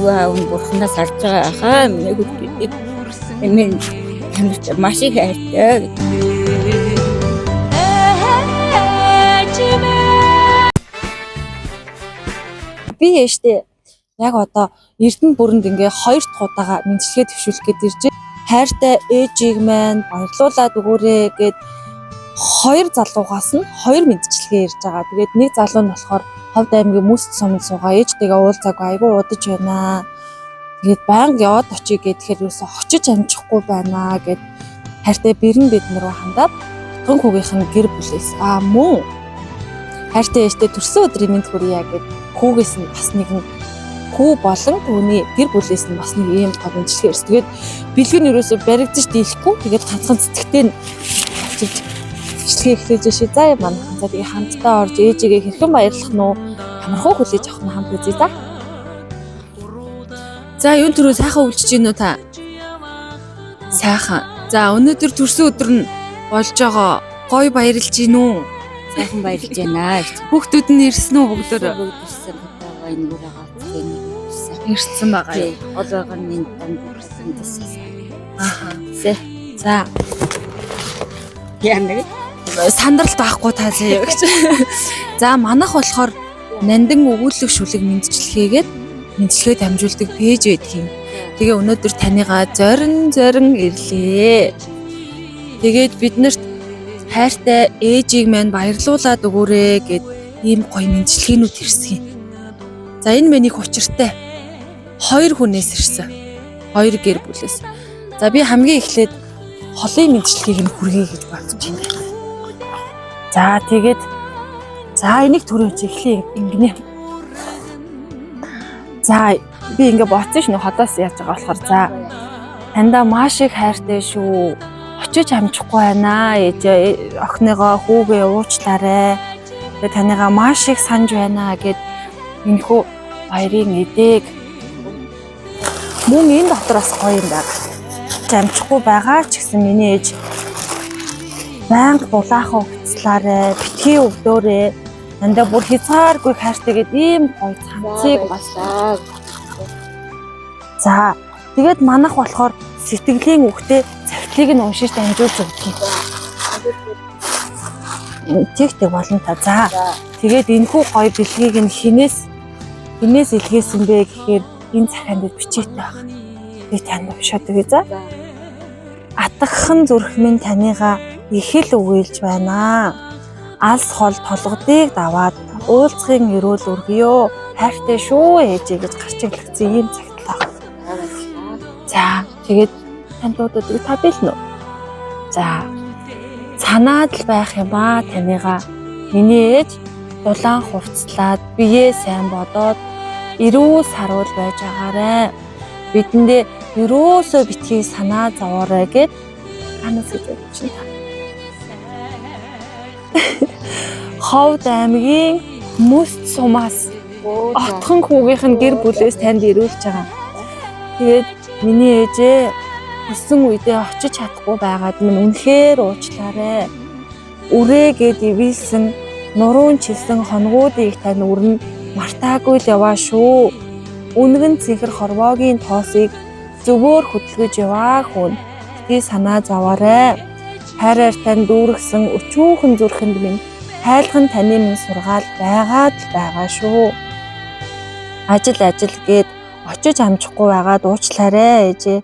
аав нь бурхнаас харж байгаа хаа миний хүүхдүүдийг эмээ амьд маш их хайртай. Би ээжтэй яг одоо Эрдэнэ бүрэнд ингээ 2 дахь удаага мэдлэгээ төвшүүлэх гээд ирж байна. Хайртай ээжийг маань баярлуулаад өгөөрэй гэд 2 залуугаас нь 2 мэдчилгээ ирж байгаа. Тэгээд нэг залуу нь болохоор Ховд аймгийн Мөст суманд суугаа ээжтэйгээ уулзаагүй айгүй удаж байна. Тэгээд байнга яваад очие гэхээр юусоо очиж амжихгүй байна гэд хайртай бэрэн бид нар хандаад тун хүүгийнх нь гэр бүлээс мөн хайртай ээжтэй төрсөн өдрийн мэнд хүрье гэд хүүгээс нь бас нэгэн хүү болон түүний гэр бүлээс нь бас нэг ийм гол мэдлэгээ ирсэн. Тэгээд бэлэг нь юусоо баригдаж дийлэхгүй тэгээд ганцхан цэцэгтэй нь очиж бичлэгээ эхлэж шээ. За манайхан за тэгээ хамтдаа орж ээжигээ хэрхэн баярлах нь уу? Хамархуу хүлээж авах нь хамт үзье за. За юун түрүү сайхан үлжиж гин үү та? Сайхан. За өнөөдөр төрсөн өдөр нь болж байгаа. Гой баярлж гин үү? Сайхан баярлж байна. Хүүхдүүд нь ирсэн үү бүгдөө? Ирсэн байгаа энэ бүр байгаа. Ирсэн байгаа юу? Гол байгаа нь энэ танд ирсэн гэсэн. Ааха. За. Яа сандралт байхгүй та заяа гэж. За манайх болохоор нандин өгүүлэх шүлэг мэдчилгээгээд мэдчилгээ дамжуулдаг пэйж байдаг юм. Тэгээ өнөөдөр таныгаа зорин ирлээ. Тэгээд биднэрт хайртай ээжийг маань баярлуулад өгөөрэй гэд ийм гоё мэдчилгээнүүд ирсэн юм. За энэ мэнийг учиртай 2 хүнээс ирсэн. 2 гэр бүлээс. За би хамгийн эхлээд холын мэдчилгээг нь хүргэе гэж бодож байна. За тэгээд энийг түрүүч эхлэе ингэнэ. За би ингээ боцсон ш нь хотоос яаж байгаа болохоор за тандаа маш их хайртай шүү. Очиж амжихгүй байна. Ээж охиныгоо хүүгээ уучлаарай. Тэгээд таныгаа маш их санаж байна гэд энэхүү баярын эдэг. Мөн энэ дотор бас гоё юм байна. Амжихгүй байгаа ч гэсэн миний ээж банк дулаахан уцлаарэ битгий өвдөөрэ андаа бүр хязгааргүй хайртайгээд ийм гоё цанцыг басаа. За тэгээд манайх болохоор сэтгэлийн үгтэй завтлыг нь уншиж дамжуулж өгдөг юм. Тэгтэг болно та. За тэгээд энэхүү гоё бэлгийг нь хинээс илгээсэн бэ гэхээр энэ цахианд бичээтэй байна. Би танд уншаад өгье за. Атгахын зүрх минь таныгаа их л үгээлж байна. Алс хол толгодыг даваад уулзахын эрүүл өргөё. Хайртай шүү ээжээ гэж гарч ирлэгцэн ийм цагтлаа. За тэгээд танд дуудаад та бэлнэ үү? За санаад л байх юм аа таныгаа. Миний ээж дулаан хувцлаад биеэ сайн бодоод эрүүл саруул байж агаарэ. Бидэндээ ерөөсөө битгий санаа зовоорой гэд танаас гэж бодож байна. Ховд аймгийн Мөст сумаас отхон хүүгийнх нь гэр бүлээс танд ирүүлж байгаа. Тэгээд миний ээжээ өссөн үедээ очиж чадахгүй байгаад минь үнэхээр уучлаарай. Үрээгээд ивэлсэн нуруунд чилсэн хоногуудыг тань өрн мартаагүй л яваа шүү. Үнгэн цэнхэр хорвоогийн тоосыг зөвөөр хөдөлгөж яваа хүн. Битгий санаа зовоорой. Хайраар тань дүүргсэн өчүүхэн зүрхэнд минь хайлхан таны минь сургаал байгаад л байгаа шүү. Ажил гээд очиж амжихгүй байгаад уучлаарай ээжээ.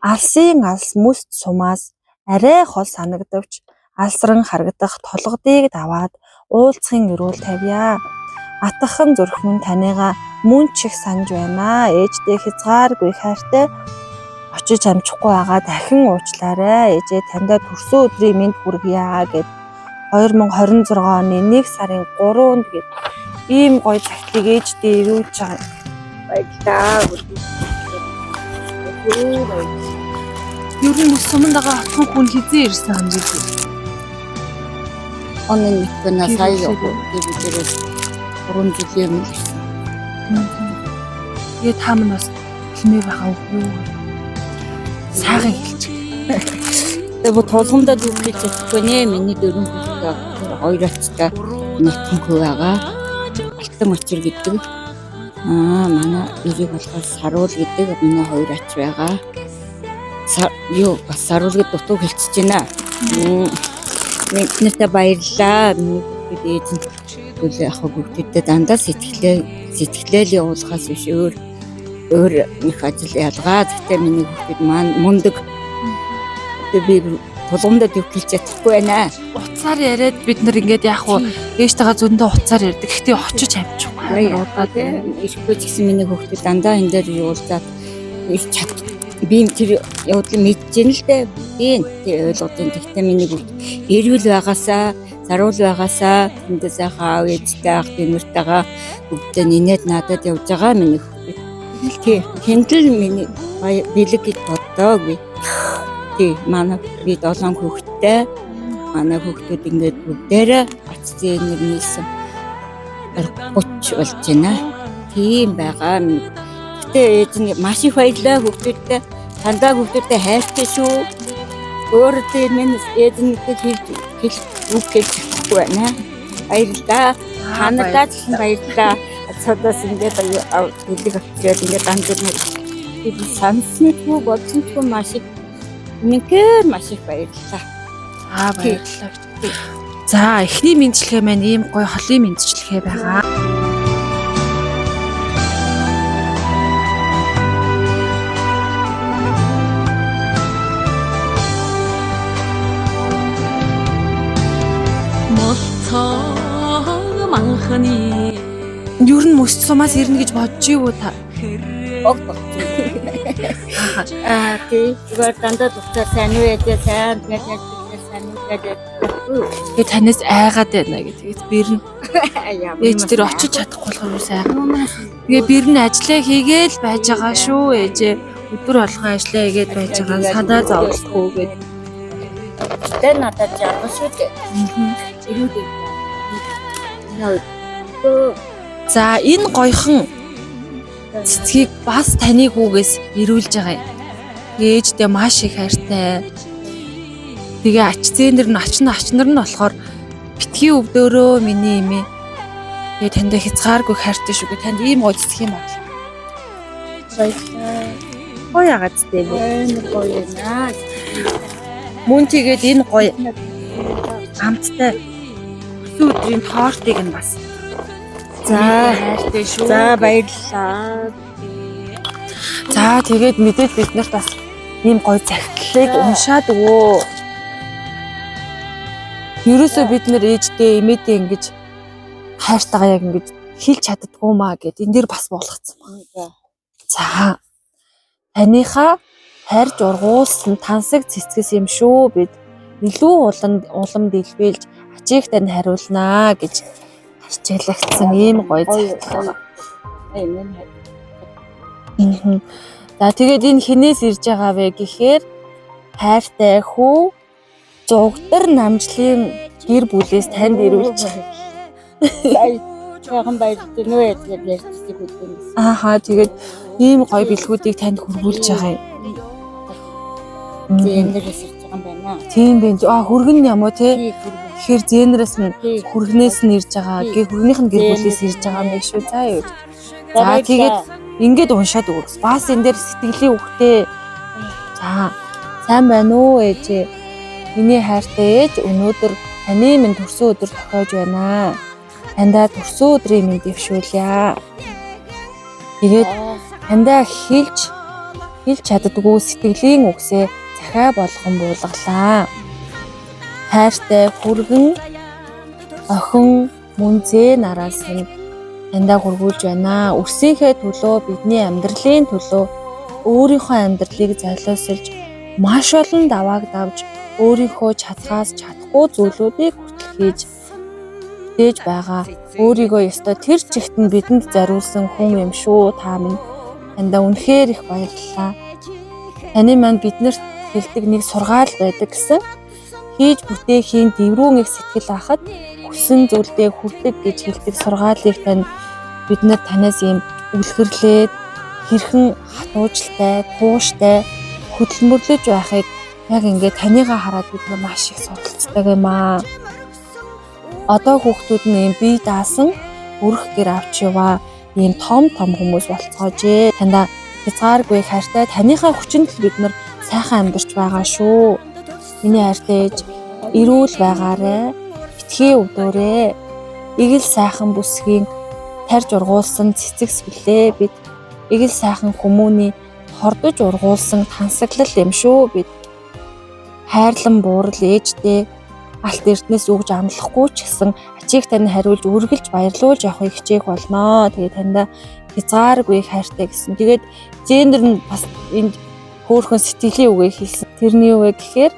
Алсын алс Мөст сумаас арай хол санагдавч алсран харагдах толгодыг даваад уулзахын эрүүл тавья. Атгахын зүрх минь таныгаа мөн ч их санаж байна. Ээжтэй хязгааргүй хайртай очиж амжихгүй байгаа дахин уучлаарай. Ээжээ таньда төрсөн өдрийн мэнд хүргье гэд 2026 оны 1 сарын 3-нд гэд ийм гоё цагтлыг ээжтэй ирүүлж байгаа. Баярлалаа. Ер нь Мөст суманд байгаа отхон хүн хизээ ирсэн юм бэ? Оны мэдвэнаа сая явуулдаг. 3 жилийн өмнө ирсэн. Тэгээд та минь бас хэмээ байгаа үгүй юу? Сайхан хэлж. Тэгээд тулгамдаа дүүхэж чадахгүй нэ. Миний 4 хүүхдээ 2 ацтай нэгэн хүү байгаа. Алтан очир гэдэг. Манай ирийг болохоор Саруул гэдэг миний хоёр ач байгаа. Бас Саруул гэдэг дутуу хэлчихэж байна. Биднэртээ баярлалаа. Миний хүүхэд ээж нь үл яг хүүхдэд дандаа сэтгэлээл явуулахаас биш өөр их ажил ялгаа. Гэхдээ миний хүүхэд маань мундаг. Би тулгамдад өвлөж чадахгүй байна. Уцаар яриад бид нар ингээд яг уу ээжтэйгээ зөндөө уцаар ярьдаг. Гэхдээ очиж амжихгүй. Удаад ирэхгүй ч гэсэн миний хүүхэд дандаа энэ дээр явуулаад ирч чад. Би тэр явуулсан мэдчихээн л дээ. Би тэр ойлгодیں۔ Гэхдээ миний хүүхэд эрүүл байгаасаа, зарвал байгаасаа тэндээ сайхан аав ээжтэй ах дэмэртэйгээ бүгдээ нинээд надад явж байгаа миний хүүхэд. Тэндэл миний бэлэг гэж боддог би. Манай би 7 хүүхэдтэй. Манай хүүхдүүд ингээд бүгдээрээ ач зээнэр нийсэн 30 болж байна. Тийм байгаа. Гэтэ ээж нь маш их баярлаа хүүхдүүдтэй. Дандаа хүүхдүүдтэй хайртай шүү. Өөртөө минь ээж нь хэлж чадахгүй байна. Баярлаа. Ханадаа ч баярлаа. Цадаас ингээд бэлэг авчираад ингээд дандаа би сансгүй бодсонгүй маш их Минкээр маш их баярлалаа. Баярлалаа. За, эхний мэндчлэгээ маань ийм гоё холын мэндчлэгээ байгаа. Юу н мөс сумаас ирнэ гэж бодож юу та? Зүгээр дандаа дуцаа сайн уу яа сайн сайн уу гэдэг. Би танаас айгаад байна гэж бэрн. Ээж тэр очиж чадахгүй болохоор сайхан. Тэгээ бэрн ажиллаа хийгээл байж байгаа шүү ээжээ. Өдөр болгон ажиллаа хийгээд байж байгаа. Садаа зовлохгүй гээд. Тэр надад жаахан шүү дээ. Ирүүдээ. За энэ гоёхон цэцгийг бас таны хүүгээс ирүүлж байгаа юм. Ээждээ маш их хайртай. Тэгээ ач зээнэр нь ачнар нь болохоор битгий өвдөөрөө миний эмээ. Тэгээ танд хязгааргүй хайртай шүү гэ танд ийм гоё цэцэг юм байна. Баярлалаа. Гоё агаад дээ би. Гоё наа. Мөн тэгээд энэ гоё амттай өдрийн тортыг нь бас. За хайртай шүү. За баярлалаа. За тэгээд мэдээд бид нарт бас ийм гоё захидлыг уншаад өгөө. Ерөөсөө бид нар ээждээ эмээдээ ингэж хайртайгаа яг ингэж хэлж чаддгүй маа гэд энэ дэр бас болгоцсон байна. За таныхаа харж ургуулсан тансаг цэцгэс юм шүү бид илүү улам дэлбэлж ачийг тань хариулнаа гэж хичээлэгдсэн ийм гоё захидлага. За тэгээд энэ хинээс ирж байгаа вэ гэхээр хайртай хүү зугдар намжлын гэр бүлээс танд ирүүлж сайхан баярлалаа нөө ярьчихсан үү. Тэгээд ийм гоё бэлгүүдийг танд хүргүүлж байгаа юм. Зэнэрээс ирж байгаа юм байна. Тийм байна. Хүргэн юм уу те? Тэгэхээр зэнэрээс нь хүргнээс нь ирж байгаа. Хүргнийх нь гэр бүлээс ирж байгаа юм биш үү? За юу. За тэгээд ингээд уншаад өгөөс. Бас энэ дээр сэтгэлийн үгтэй. За сайн байна уу ээжээ? Миний хайртай ээж өнөөдөр таны минь төрсөн өдөр тохиож байна. Тандаа төрсөн өдрийн минь дэвшүүлье. Тэгээд тандаа хэлж чаддгүй сэтгэлийн үгсээ захаа болгон буулгалаа. Хайртай хүргэн охин мөнзээ нараас нь тандаа хүргүүлж байна. Өрсийнхээ төлөө бидний амьдралын төлөө өөрийнхөө амьдралыг золиослж маш олон давааг давж өөрийнхөө чадхаас чадахгүй зүйлүүдийг хүртэл хийж дээж байгаа. Өөрийгөө ёстой тэр чигт нь бидэнд зориулсан хүн юм шүү. Та минь тандаа үнэхээр их баярлалаа. Таны маань биднэрт хэлдэг нэг сургаал байдаг гэсэн. Хийж бүтээхийн дэврүүн их сэтгэл ахад хүссэн зүйлдээ хүрдэг гэж хэлдэг сургаалыг тань бид нар танаас ийм үлгэрлээд хэрхэн хатуужтай, тууштай хөдөлмөрлөж байхыг яг ингээд таныгаа хараад бид нар маш их судалцдаг юм аа. Одоо хүүхдүүд нь ийм бие даасан өрх гэр авч яваа. ийм том хүмүүс болцоожээ. Танаа хязгааргүй хайртай таныхаа хүчинд л бид нар сайхан амьдарч байгаа шүү. Миний хайртай ээж эрүүл байгаарэ. Битгий өвдөөрэ. Игэл сайхан бүсгийн тарж ургуулсан цэцэг сүлээ бид. Игэл сайхан хүмүүний хордож ургуулсан тансаглал юм шүү бид. Хайрлан буурал ээжтэй алт эрднээс өгж амлахгүй ч гэсэн ачийг тань хариулж үргэлж баярлуулж явахыг хичээх болноо. Тэгээд таньда хязгааргүй хайртай гэсэн. Тэгээд зэндэр нь бас энд хөөрхөн сэтгэлийн үгээ хэлсэн. Тэрний юу вэ гэхээр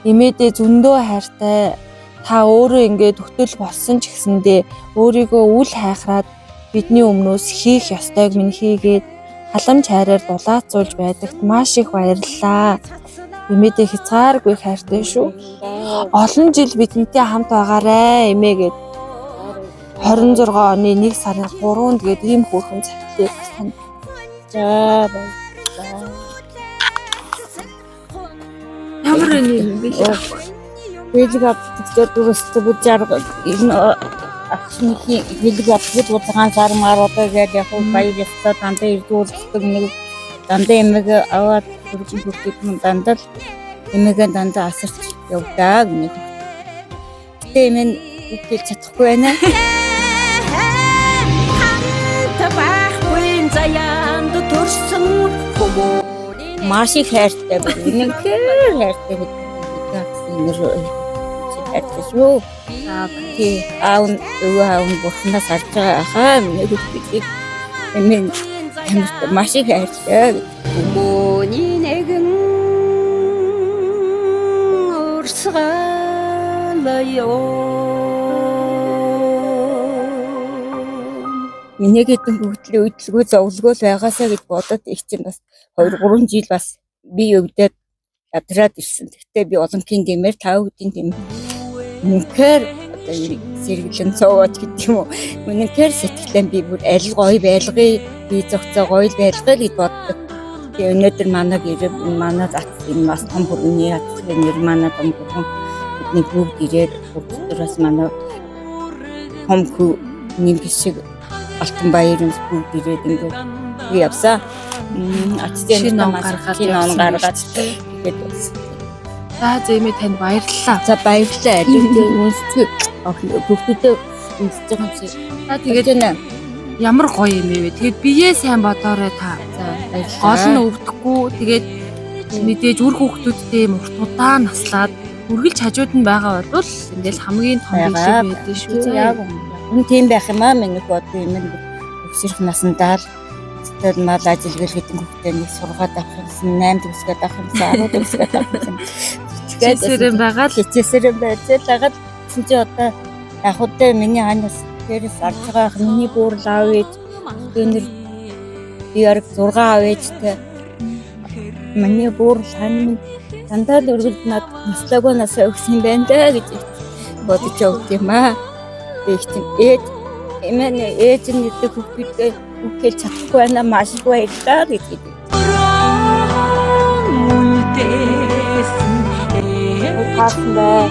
эмээдээ зөндөө хайртай та өөрөө ингээд өгтөл болсон ч гэсэндээ өөрийгөө үл хайхраад бидний өмнөөс хийх ёстойг минь хийгээд халамж хайраар дулаацуулж байдагт маш их баярлалаа. Эмээдээ хязгааргүй хайртай шүү. Олон жил бидэнтэй хамт байгаарэ эмээ гэд 26 оны 1 сарын 3-нд гээд ийм хөөрхөн цагтлыг бас тань. За баярлалаа. Ямар нэг юм бэ? Хэлэг авдаг дөрөстө бүжарга энэ ахсныхи хэлэг авдаг удаагаан сар маруудаа гээд яг баяр ёстой дандаа ирдүүлдэг нэг дандаа эмэг аваад хөргөн хөргөд нь дандаа эмэгээ дандаа асарч явдаа гэнэ. Гэтэ эмээ үтгэж чадахгүй байна. Маш их хайртай байна. Үнэхээр хайртай байна. Хайртай шүү. Тий аав бурхнаас харж байгаа хаа нэг үтгэж эмээ маш их хайртай. Хүмүүний нэгэн урсгалаа. Миний гэдэг бүгдлийн үйдлгүй зовлгоо байгаасаа гэж бодоод их чинь бас 2-3 жил бас би өвдөд ядраад ирсэн. Гэхдээ би олонхын дэмээр 5 өдрийн дэмээр үнэхээр одоо сэргэлэн цоогооч гэдэг юм уу. Үнэхээр сэтгэлэн би бүр аль гоё байлгая, би зохицоо гоё байлгая гэж боддог. Тэгээ өнөөдөр манай гэр манай зац энэ бас том бүрний нэр манай том бүрэн бидний бүгд ирээд бүгдээс манай том хүү нэг шиг алтан баярын бүгд ирээд ингээд явсаа. Ачтын ном гаргаад тэгээд За зэмээ танд баярлалаа. за баярлалаа. Үнсдэг бүгдээ үнсэж байгаа юм шиг. За тэгээд ямар гоё юм бэ? Тэгээд биеэ сайн бодоорой та. За баярлалаа. Гол нь өвдөхгүй. Тэгээд мэдээж үр хүүхдүүдтэй юм урт удаан наслаад үргэлж хажууд нь байгаа бол ингээл хамгийн том биелэг байдаг шүү. Яг энэ тийм байх юм аа миний бодсон юм нь өсөрх насандаа л тэгэл мал ажилгэл гэдэг хүүхдээ нэг сургаад авах юмсан 8 төгсгөөд авах юмсан 10 төгсгөөд авах юмсан. Хичээсээр байгаа л хичээсээр байгаад гэсэн чи одоо яг үдээ миний ханаас тэрс арж байгаа миний бүүрл аав ээж өнөр би арга 6 аав ээжтэй миний бүүрл хань дандаа л өргөлд над наслаагүй насаа өгсөн юм байна даа гэж бодож явд юм аа. Их тийм ээж нь гэдэг хүүхдээ үхэл чадахгүй байна маш их баярлалаа гэж хэлээ. Хааснаа